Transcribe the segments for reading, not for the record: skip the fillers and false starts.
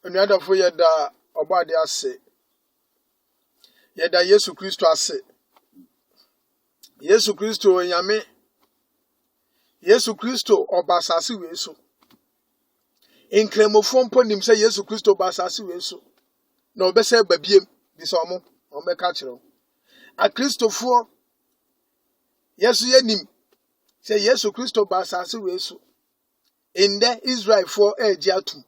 Enuadafo yɛda Ɔbɔade ase. Yɛda Yesu Kristo ase. Yesu Kristo onyame. Yesu Kristo ɔba asase wei so. Nkremofo mpo nim sɛ Yesu Kristo ba asase wei so. Na ɔbɛsɛ babiem bisa ɔmo bɛka kyerɛw. Akristofo Yesu yɛnim sɛ Yesu Kristo ba asase wei so. Inde Israelfo agye atum.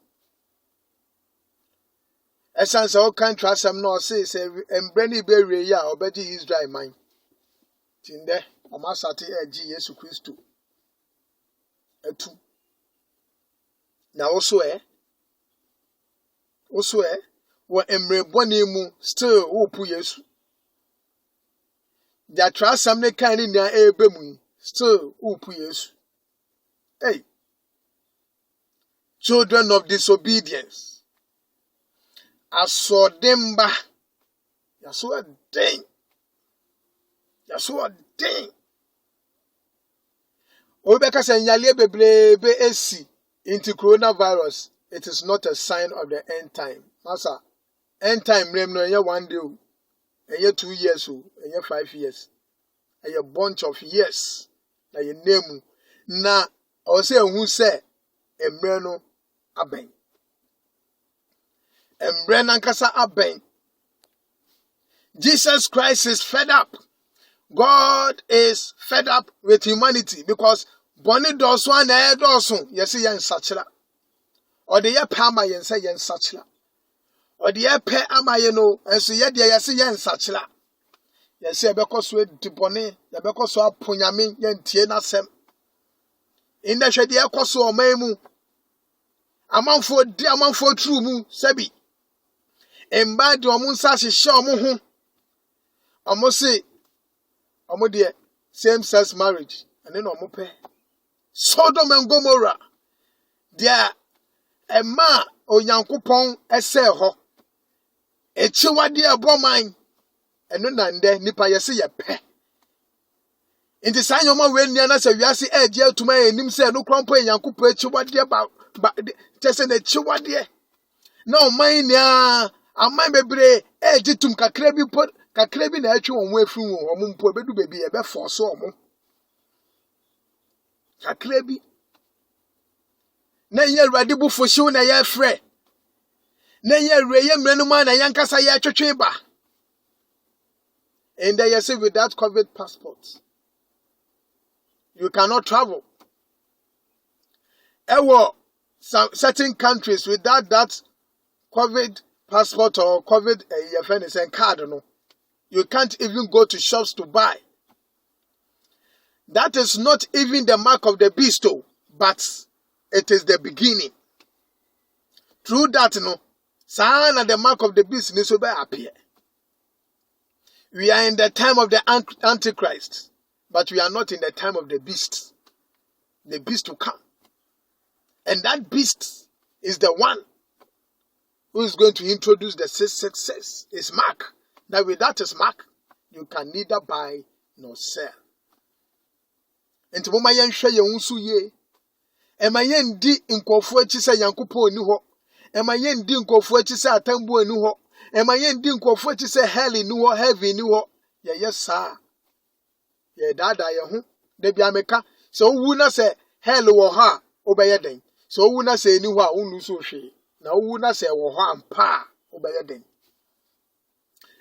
Esan sɛ ɔka ntrasɛm na ɔse sɛ embre ne bewie yi a ɔbɛgye Israel man. Tinde ɔmasate agye Yesu Kristo atu. Na also wɔ emre bɔne mu still wopu Yesu. The trasɛm ne kan ne nya ebe mu still wopu Yesu. Hey, children of disobedience. Asodemba. Yaso den. Obeka se nyale bebrebe esi into coronavirus. It is not a sign of the end time. Masa, end time rem no enye 1 day o. Enye 2 years o, enye 5 years. A bunch of years. Na ye name na o se hu se emre no aben. Emre nankasa aben. Jesus Christ is fed up. God is fed up with humanity because boni doso na doso yesi yen sachira. Or the ye pa ama yen se yen sachira. Or the ye pe ama ye no enso ye de yesi yen sachira. Yesi ebeko so di boni, ebeko so aponyame yen tie nasem. Inde hwe de ekoso oman mu. Amanfo true mu sebi. Emba de omo nsa hyehyɛ omo ho. Omo se omo de same sex marriage ane no omo pɛ. Sodom and Gomorrah. Dia ema Onyankopɔn ɛsɛ hɔ. Echiwade eboman. Eno nande nipa yɛse yɛ pɛ. Nti saa nyoma we nua na sɛ wiase agye atuma enim sɛ no krompo Onyankopɔn echiwade ba tese na echiwade. Na oman nia aman bebre ejitum kakra bi na atwe won afiri won omo mpo ebedu bebi ebe force omo kakra bi na nya Awurade bu fohyew na ya frɛ na nya Awurade mrenu ma na yankasa ya twetwe ba and they say without COVID passports you cannot travel. Some certain countries without that COVID passport or COVID and card, no, you can't even go to shops to buy. That is not even the mark of the beast, but it is the beginning. Through that, no, sign and the mark of the beast needs to appear. We are in the time of the Antichrist, but we are not in the time of the beast. The beast will come. And that beast is the one who is going to introduce the 666. It's mark. Now without his mark, you can neither buy nor sell. And to mama yen hwe ye unsu ye. Ema yen di nkofo achi se Yankopɔn ni hɔ. Ema yen di nkofo achi se atambu ni hɔ. Ema yen di nkofo achi se hell ni hɔ, heaven ni hɔ. Ye yesa. Ye dada ye ho. De bia meka se owu na se hell wɔ ha obɛyɛ den. So owu na se ni hɔ a unu so hwe. Na owu na se wɔ hɔ ampa obɛyɛ den.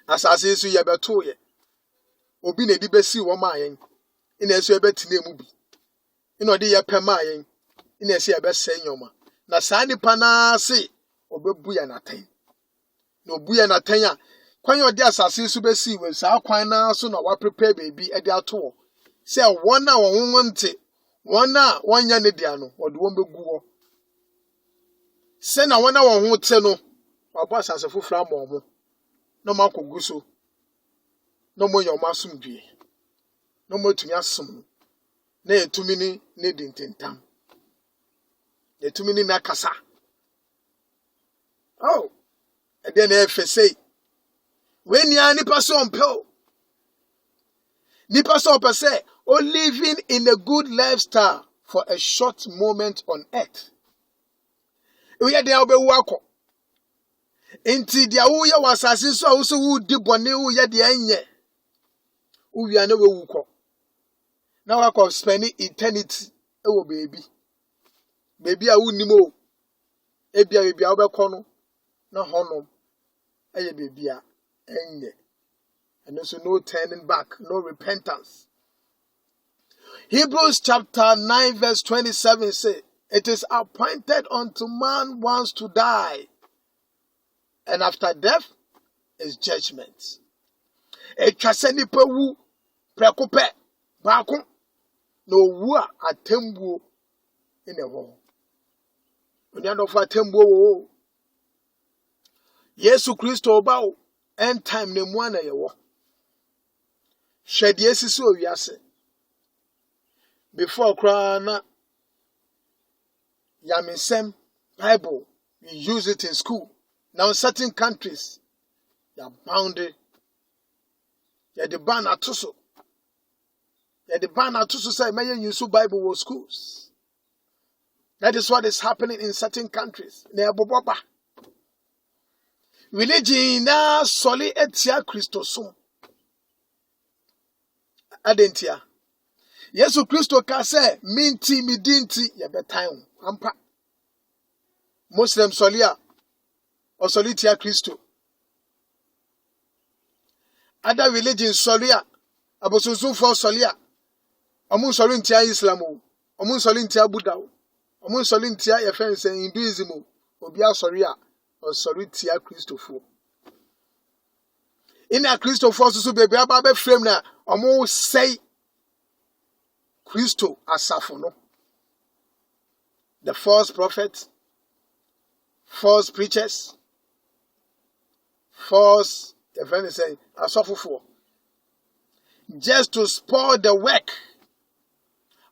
Asase so ye beto ye. Obi na di besi wo ma yen. Ina eso ebetine mu bi. Ina odi ye pɛ ma yen. Ina esi ebesɛ nyoma. Na saa nipa na se obebu ya naten. Na obu ya naten a kwan odi asase so besi we saa kwan na so na wa prepare baby e de ato. Se won na won nte, won na wonya ne dia no, odi won begu ho. Se na won na won ho te no, wabo asase fofura ma omo. No ma kogu so. No mo yoma asomdue. No mo tumi asom. Na etumi ni ne dintentam. Etumi ni nakasa. Oh. And then if say when ya nipa so ompe nipa so ompe say o living in a good lifestyle for a short moment on earth. We are there obewu akọ. Inti dia woyɛ wasase so a wo so wudi bɔne woyɛ de enye. Uwia na wewukɔ. Na wakɔ spend eternity ɛwɔ baby. Baby a wunnim o. Ebia baby a wobɛkɔ no na honom ɛyɛ baby a enye. And also no turning back, no repentance. Hebrews chapter 9 verse 27 says, it is appointed unto man once to die, and after death is judgment. Etwase nipa wu prekope baako no wu a atembuo ine ho. Onyando fa atembuo wo. Yesu Kristo ba o end time ne mu ana ye wo. Hwede esisi owiase. Before krana Yamisem Bible, we use it in school. Now in certain countries, they are bounded. Yeah, the ban atuso. Yeah, the ban atuso say may use Bible in schools. That is what is happening in certain countries. Religion na soli etia Christosum. Adentia. Yesu Kristo ka say minti midinti ya betime. Ampa. Muslim solia or solitia Christo. Other religion solia, abosusu for solia. Omun solintia Islam, omun solintia Buddha, omun solintia efense Hinduism, obia soria or solitia Christopher. In a Christopher so baby ababe frame na omun say Christo asafo no. The false prophets, false preachers, false, the friend is saying, asofofo, just to spoil the work,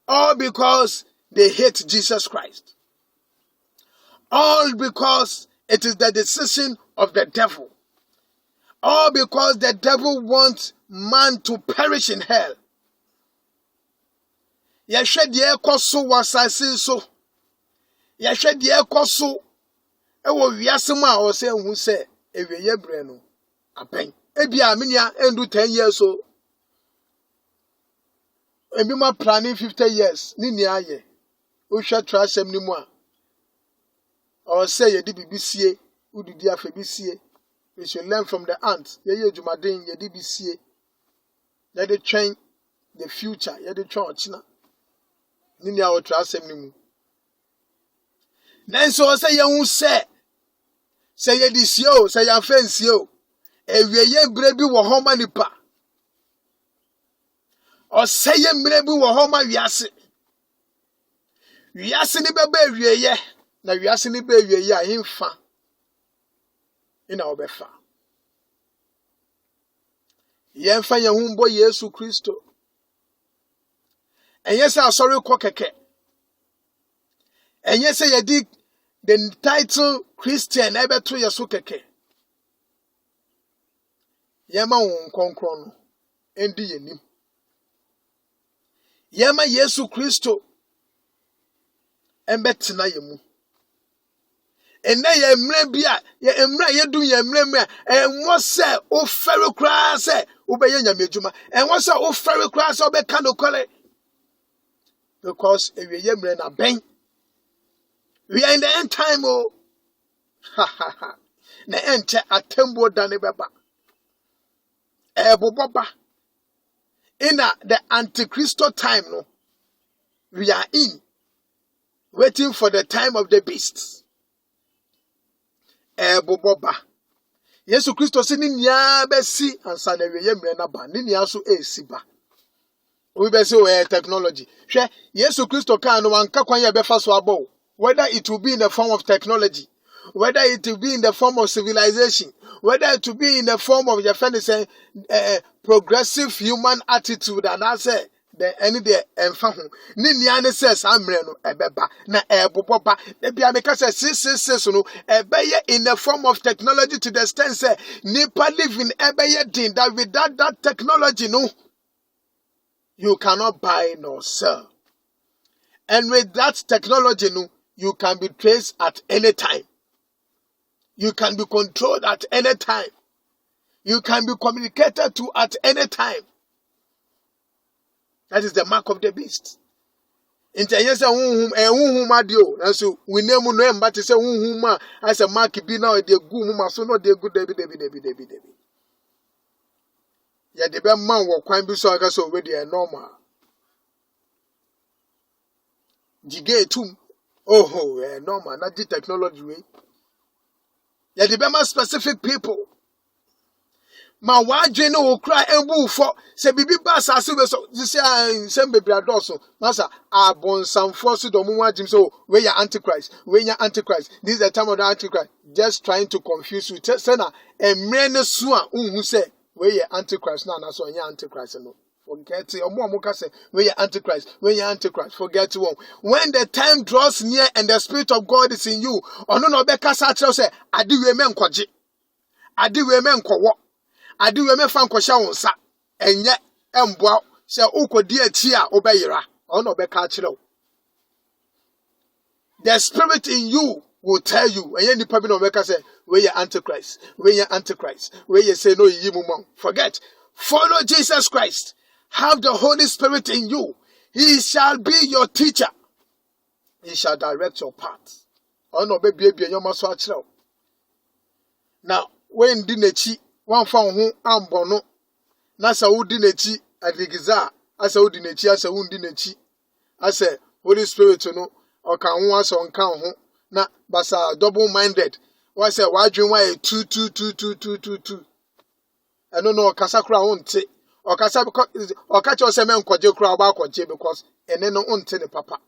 all because they hate Jesus Christ, all because it is the decision of the devil, all because the devil wants man to perish in hell. Yeshua die koso wasase so. Yahwɛ de ekoso ewo wiase mu a o se hu se ewiye bre no aben ebia amenia endu 10 years so ebi ma planning 50 years ni ni aye o hwɛ trasem ni mu a o se ye di bibisie ududi afa bisie. We should learn from the ants. Ye dwumaden ye di bisie ye de twɛn the future ye de twɛn ochina ni ni a o trasem ni mu. Nanso say ye say ye disio say ya fensio ewieye mbre bi wo homa nipa o say ye mbre bi wo homa wiase ni beba ewieye na wiase ni be ewieye a himfa ina obefa ye mfa ye hu mbo Yesu Kristo enye say asori kɔ keke enye say ye di the title Christian ebe to yeso keke. Yema won konkron no endi yenim. Yema Yesu Kristo embetena yemu. Ene ye mre bia ye emra yedum ye mre mra enwo se o fere kra se obeye nyamedwuma enwo se o fere kra se obeka no kole because ewe ye mre na ben. We are in the end time, oh. The end atembo dane beba. Boba. In the Antichristo time, no. We are in. Waiting for the time of the beasts. Boba. Yesu Kristo si ni nya besi ansa na we yemre na ba. Ni nya so esi ba. We be say technology. Hwe Yesu Kristo kan no anka kwan ye befa so abo. Whether it will be in the form of technology, whether it will be in the form of civilization, whether it will be in the form of your friend is progressive human attitude, and I say the any day enfahu. Ni niane says amre no ebeba na eboboba. Ebi ameka say 666 no ebeye in the form of technology to the extent say nipa living ebeye din that without that technology no you cannot buy nor sell. And with that technology no you can be traced at any time. You can be controlled at any time. You can be communicated to at any time. That is the mark of the beast. Inteyesa unhum adio. And so we name no embate say unhum as a mark be now de gu hum so no de gu debi. Ya de be man wo kwan bi so aka so we de normal. Jige tum. Oh, normal, not the technology way. Ya de be man specific people. Ma wadwe no okra embu fo se bibi ba asase we so say sem bebre adoso masa abonsamfo so do mu wadwim so we ya antichrist this is the time of the antichrist, just trying to confuse you say na emre ne so a unhu say we ya antichrist na so nya antichrist no forget omo ka say we ya antichrist forget one. When the time draws near and the spirit of God is in you ono no be kasa tell say ade we me nkwaje ade we me nkwowo ade we me fa nkwohya wonsa enye emboa se ukodi achi a obeyira ono be ka kire. The spirit in you will tell you enye nipa bi no be ka say we ya antichrist we ya say no yi mu mom. Forget. Follow Jesus Christ. Have the Holy Spirit in you. He shall be your teacher. He shall direct your path. Ono be bie nyoma so akire. Now when di nechi wan fa ho ambono na sa wudi nechi adigiza asa wudi nechi asa wundi nechi asa Holy Spirit no o kan ho asa on kan ho na basa double minded wa say wadwen wa 2 eno no kasa kura wonte o kasa o ka che o se men koje kura ba koje because ene no wonte ne papa.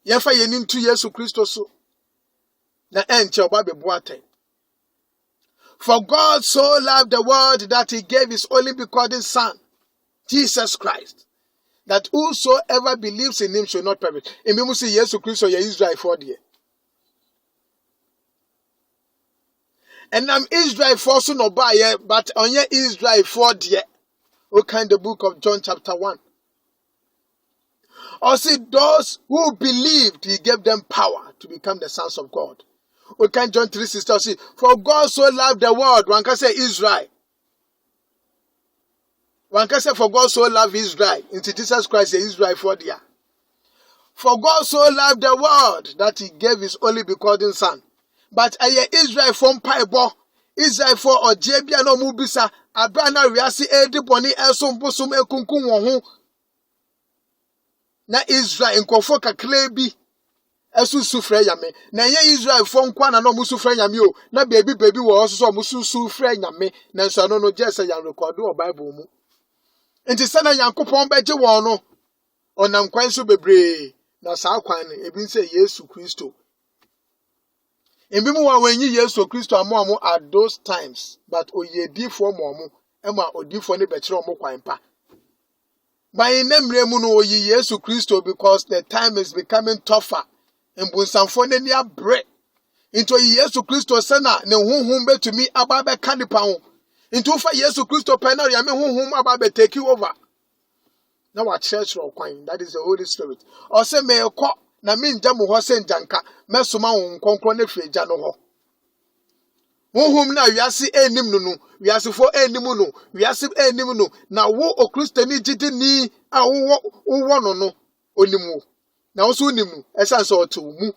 Ye fa ye ni ntu Yesu Kristo so na enche oba bebu aten. For God so loved the world that he gave his only begotten Son, Jesus Christ, that whosoever believes in him shall not perish. And we say Jesus Christ or Israel for the. And I'm Israel for so no buy, but on your Israel for the. What kind of book of John chapter 1? Or see those who believed, he gave them power to become the sons of God. We can John 3:16 see, for God so loved the world. One can say Israel. One can say for God so loved Israel. Into Jesus Christ Israel for the. For God so loved the world that he gave his only begotten Son. But Israel from Paibo, Israel for Ojebia no mubisa, Abrana Riasi Edi Boni Elson Bosum Ekunkun Wonhu. Na Israel in Kofoka Klebi. Esu sufre yame na ye Israel fo nkwa na no musufre yame o na baby wo also so mususufre yame na nso no just yan record o Bible mu enti sana Yankopon beje won no onam kwan so bebre na saa kwan ne ebi nse Yesu Kristo embi mu wa wanyi Yesu Kristo amo at those times but oyedifo mo ema odifo ne be kire mo kwan pa by nemre mu no oyi Yesu Kristo because the time is becoming tougher. Mbunsamfo ne nia bre into Yesu Kristo sana ne honhom betumi aba be kanipa ho into fa Yesu Kristo pe na ya me honhom aba be take over na wa church ro kwan. That is the Holy Spirit. O se me ekọ na me nja mo ho se njanka mesoma won konkro na freja no ho honhom na wiase enim no wiase fo enim no wiase enim no na wo o Kristo ni gidi ni a wo no onimu. Now also nimu essence or to mu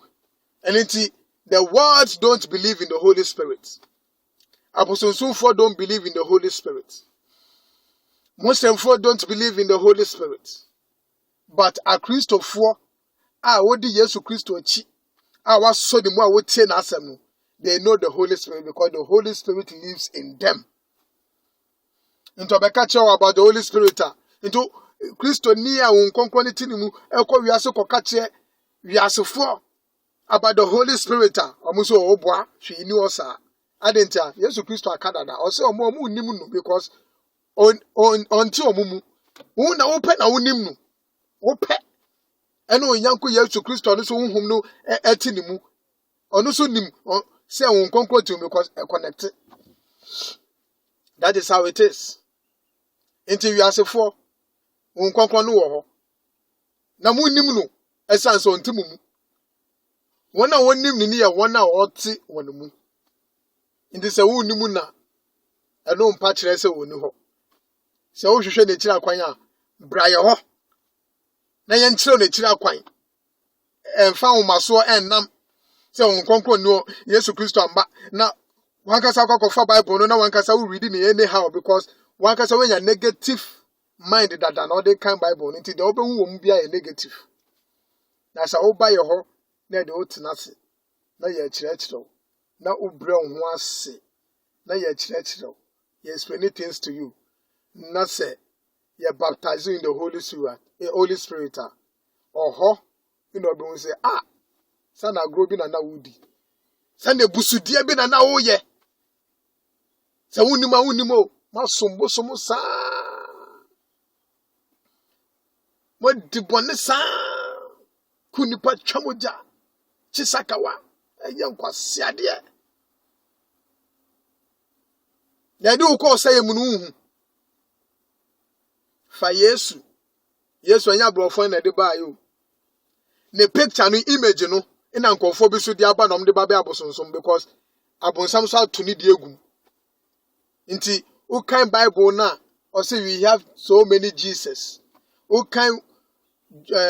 and the world don't believe in the Holy Spirit. Apostle for don't believe in the Holy Spirit. Muslim for don't believe in the Holy Spirit. But a Christo for what the Yesu Christo chi was so the more would say they know the Holy Spirit because the Holy Spirit lives in them. Into a about the Holy Spirit into Christo niya unkonkoni tinimu eko wiase kokache wiase fo about the Holy Spirit omuso obwa hwini osa adenta Yesu Kristo akadada ose omo nimu no because onti omumu una ope na unim no ope eno onyanko Yesu Kristo no so hunhum no etinimu ono so nim se unkonkoni tinimu because connect. That is how it is. Into wiase fo unkonkron no wo ho na mu nim no esanse ontimu One a one nim ni one a ɔte wɔn mu. Nti sɛ wo ni mu na ɛno mpa kyerɛ sɛ wo ni hɔ. Sɛ wo hwehwɛ n'akyiri akwan a bra yɛ hɔ. Na yɛn kyerɛ n'akyiri akwan. Ɛmfa wo maso ɛnnam sɛ wo nkonkron no Yesu Kristo amba na wankasa akɔkɔfa Bible no na wankasa wo read ni anyhow because wankasa when your negative mind that na ɔde kan Bible nti de obehu wɔ mu bia yɛ negative. Na sɛ wo ba yɛ hɔ na de wo tena se na yɛ kyerɛkyerɛw na wo brɛ wo ho ase na yɛ kyerɛkyerɛw yɛ explain things to you na sɛ yɛ baptize you in the Holy Spirit ɔhɔ ina obi say sana agro bi na wudi sana ebusudie bi na woyɛ sɛ wunnim o masombosom saa mo dibone saa kunipa twamoja chisakawa ɛyɛ nkwase ade na de ukɔ sɛ yɛ munu fa Yesu anya brofo na de ba yo ne picture no image no ina nkɔfo bi so de aba nom de ba be abosonsom because abonsam so ato ni de egum nti who can Bible na or say we have so many Jesus who can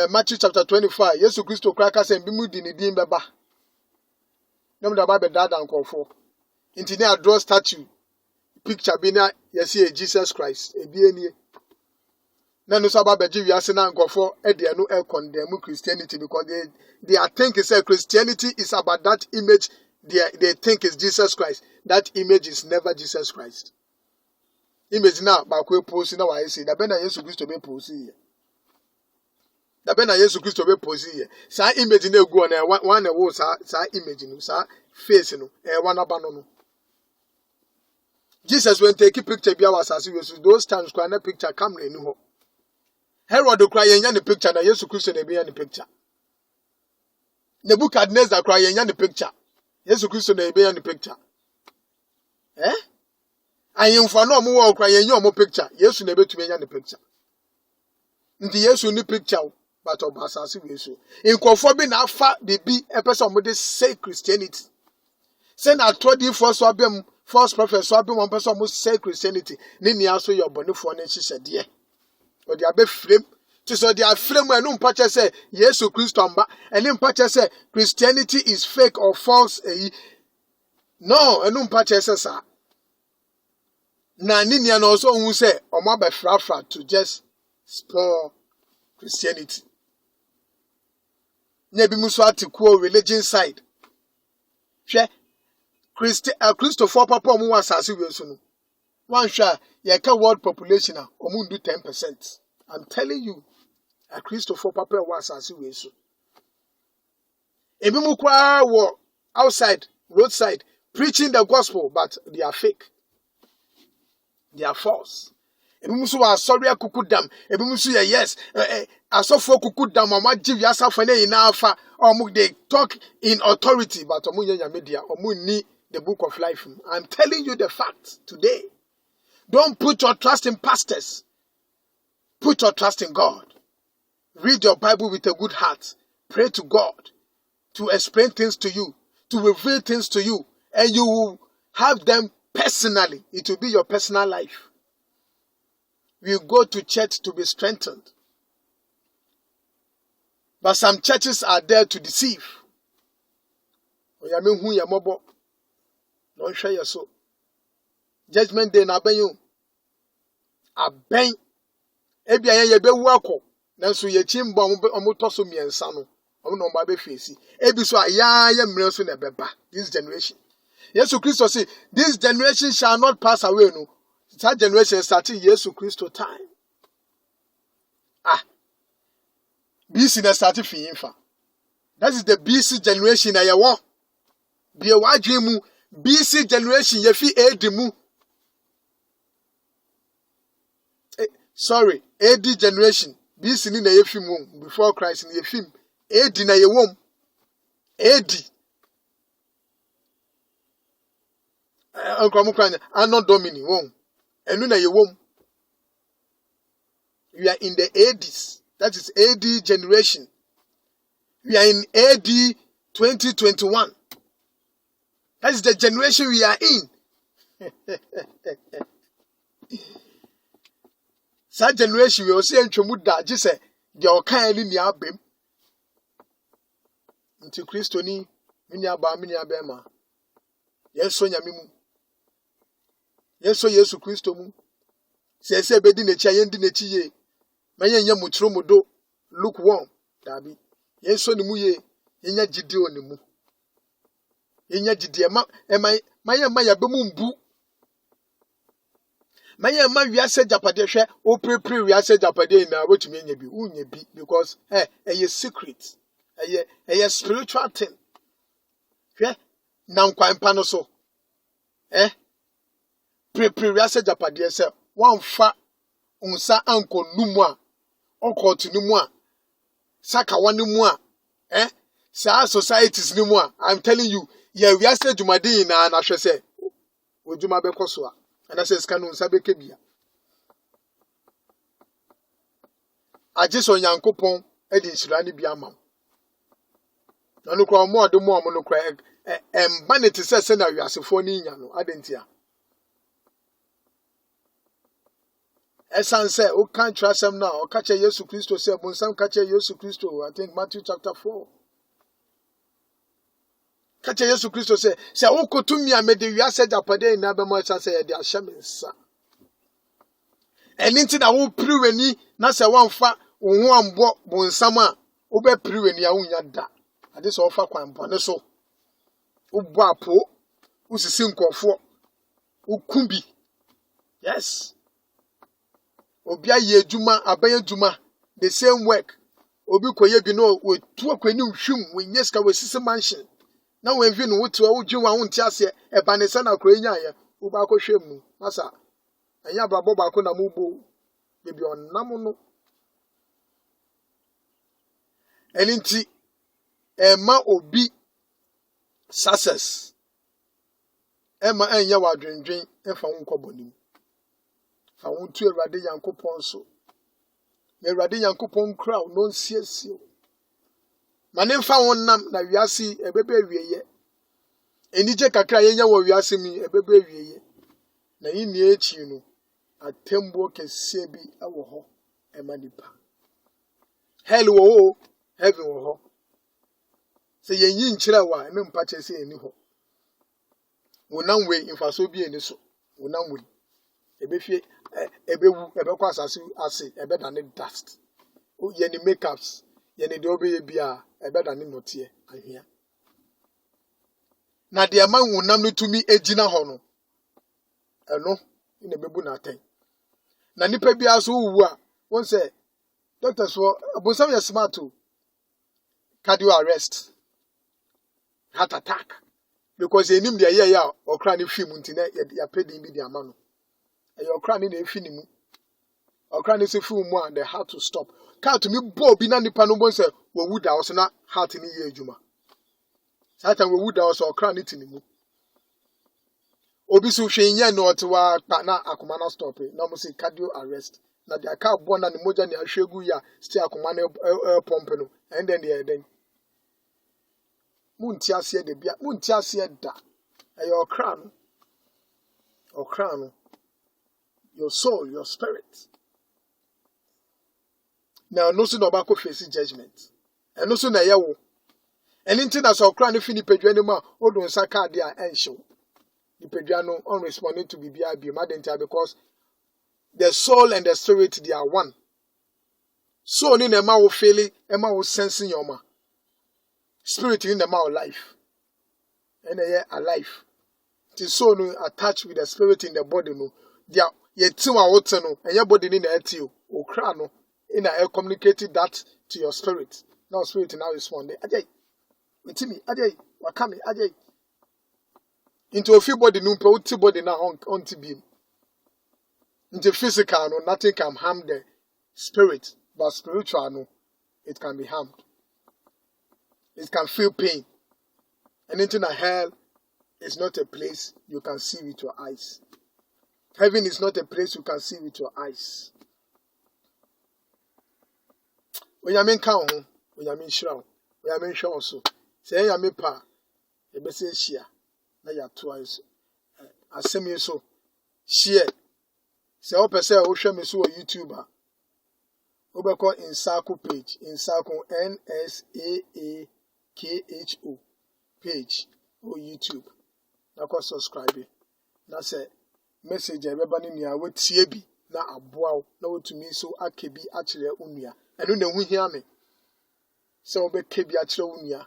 Matthew chapter 25 Yesu Kristo kraka say bi mu di ni din beba nam da ba be dada nkɔfo nti ne draw statue picture bi na yesi Jesus Christ e bi enie na no so ba beji wiase na nkɔfo e de no e condemn Christianity because they think say Christianity is about that image they think is Jesus Christ. That image is never Jesus Christ. Image now ba ko post na wa say da be na Yesu Kristo be post here. Da be na Yesu Kristo be post here. Sa image na egu na one na wo sa image no sa face no one aba no. Jesus when take picture bia was as those times kwa na picture camera ni ho. Herod kra yenya ne picture na Yesu Kristo na bia ne picture. Nebuchadnezzar kra yenya ne picture. Yesu Kristo na bia ne picture. Ayemfa no mo wo kra yenya omo picture. Yesu na betumi yenya ne picture. Nti Yesu ni picture but obasase we so. Nkofo bi na afa bibi epese omo de say Christianity. Say na trodi first abem false prophet so abem omo pese omo say Christianity. Ni nia so your bonefo na hihede. O dia be frame to so dia frame enu mpache say Yesu Kristo amba eni mpache say Christianity is fake or false no enu mpache say sa na ni nia no so hu say omo abefrafra to just spoil Christianity nya bi muso atikuo religion side hwe Christopher papa omo wasase we so no one share yeka world population omo ndu 10%. I'm telling you a Christopher papa wasase we so ebi mu kwa wo outside roadside preaching the gospel but they are fake, they are false. Ebi mu so wa sorry akukudam ebi mu so yes asofo kukudam ama give yasafo na ina afa omo they talk in authority but omo nya media omo ni the book of life. I'm telling you the fact today. Don't put your trust in pastors. Put your trust in God. Read your Bible with a good heart. Pray to God to explain things to you, to reveal things to you, and you will have them personally. It will be your personal life. We go to church to be strengthened. But some churches are there to deceive. Don't share your soul. Judgment day na ben you. Aben. Ebi ayen ye be wu akọ. Nanso ye chimbo omo toso miensa no. Omo no mba be face. Ebi so aya ye mre so na beba. This generation. Yesu Christo say, this generation shall not pass away no. That generation started Yesu Christo time. BC na started fiinfa. That is the BC generation na ye wo. Be wa dwemu BC generation ye fi AD mu. Sorry, AD generation. BC ni na ye fi mu before Christ ni ye fi. AD na ye wom. AD. Uncle Mukranya, Anno Domini wom. Enu na ye wom. We are in the ADs. That is AD generation. We are in AD 2021. That is the generation we are in. That generation we will see and Chomuda just say the Okayani Niabim. Into Christoni, Minyaba, Minyabema. Yes, so Yamimu. Yes, so Yesu Christo mu. Say bedi ne chia yendi ne chiye. Maye nya mutro modo lukewarm. Dabi. Yes, so ni mu ye. Yenya gidi oni mu. Yenya gidi maye be mu mbu. Maye ma wiase japade hwe o prepare wiase japade na wetumi nya bi. Unye bi because a secret. A spiritual thing. Hwe na nkwanpa no so. Pre-wiase japade se wan fa unsa anko numu a okoti numu a saka wani mu a sa societies ni mu a I'm telling you ye wiase dwumade na hwe se odwuma be koso a ana se ska no unsa be kebia ajiso Nyankopon edi nsira ni bia mam no kro mo odum mo no kro embanete se na wiasefo ni nya no adentia Esan say, "O can't trust him now." O catch Yesu Christo say, "Bonsam catch Yesu Christo." I think Matthew chapter 4. Catch Yesu Christo say, "O kotumi amede wiase japade na be mo say de ahyemensa." Eni nti na wo priweni na say wonfa wo ho ambo bonsam a wo be priweni a wonya da. Ade so ofa kwan bone so. Wo bo apo, wo sisi nkofo, wo kumbi. Yes. Obi aye adwuma aban adwuma the same work obi koye bi no wetu akwani nhwim wenyeska wesisi mansion na wenvi no wotu a wodwin wa wonte ase e ba ne sa na kro enya ye wo ba ko hwem masa anya brabo ba ko na mubo bebi onnam no eninti ma obi success ma enya wadwendwen efa wonkɔbɔnim fa wontu Awurade Nyankopɔn so na Awurade Nyankopɔn crowd no nsiesie mane mfa wonnam na wiase ebebe awieye enije kakra yenya wo wiase mi ebebe awieye na yini echi no atembo kese bi awo ho emanipa hell wo ho heaven wo ho se yenyi nkyira wa eme mpa chese eni ho wonam we imfaso bi eni so wonam we ebefie ebewu ebekwa asase ase ebeda ne dust o ye ni makeups ye ni de obeye bia ebeda ne notie ahia na de ama wonam no tumi egina ho no eno ina bebu na aten na nipa bia so wu a won say doctors for abusam ya smart to cardio arrest heart attack because enim de ye ya okra ne film ntine ya pedin bi de ama no your cranny na efinimu okra ne se film mu and they had to stop car to me bo bi na nipa no bo say wo wuda wo so na heart ni ye adwuma satan wo wuda wo so okra ne tinimu obi so hwenye no otewa pa na akoma na stop na mo say cardio arrest na dia car bo na ne moja ne ahwegu ya still akoma na pump no and then munti ase de bia munti ase da your okra no your soul, your spirit. Now, no sooner about facing judgment. And no sooner yawo. And into that so crown if you pedro ma or don't saka dia and show. The pedriano unresponding to BBIB madenta because the soul and the spirit they are one. So in the mouth feeling, Emma will sensing your ma. Spirit in the mouth life. And they are alive. It is so no attached with the spirit in the body no. They are yet wa wote no and your body ni na etio okra no in a communicated that to your spirit now spirit now respond ajay mitimi ajay wakame ajay into a few body no pe uti body na on to be into physical no nothing can harm the spirit but spiritual no it can be harmed, it can feel pain, and into the hell is not a place you can see with your eyes. Heaven is not a place you can see with your eyes. When you mean count, when you mean show, when you mean show also. Say ya me pa e be say share na ya to aso asem yi so share say o pese o hwe me so on YouTube a o be call Nsakho page Nsakho NSAAKHO page o YouTube na ko subscribe na say message e be ba ne nia watie bi na aboa wo na wotumi so akebi a kire onua eno na hu hia me say o be kebi a kire onua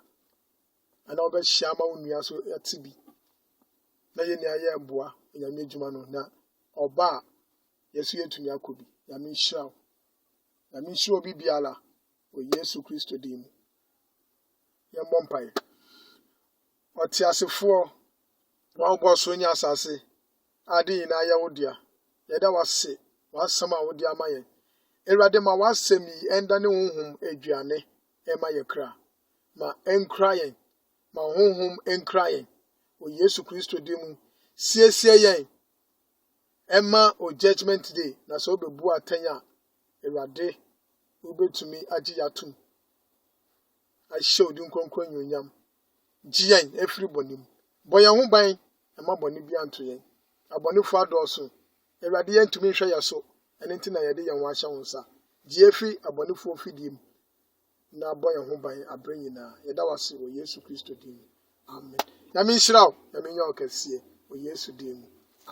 ana obe shama onua so atibi na ye ni aye mboa nyame adwuma no na oba yesu yetumi akobi nyame nhyira obi biala o Yesu Kristo dim ye mbompai oti asefo wa go so nya asase ade na ya wodia ye da wase wasama wodia amaye Ewurade ma wasem yi enda ne honhom aduane e ma ye kra ma enkra yen ma honhom enkra yen o Yesu Kristo dim siesie yen Emma o judgment day na so bebu atanya Ewurade obetumi agi yatum ahye odin kronkron nyonyam giyen efiri bonim boyen ho ban ema boni bi anto yen abonefo adoso Ewurade yentumi hwe yaso ene nti na yede yen wa hye wonsa gi efiri abonefo fidim na boyen ho ban abranyina yeda wase o Yesu Kristo dim amen. Nyame nhyira wo, nyame nya okese o Yesu dim.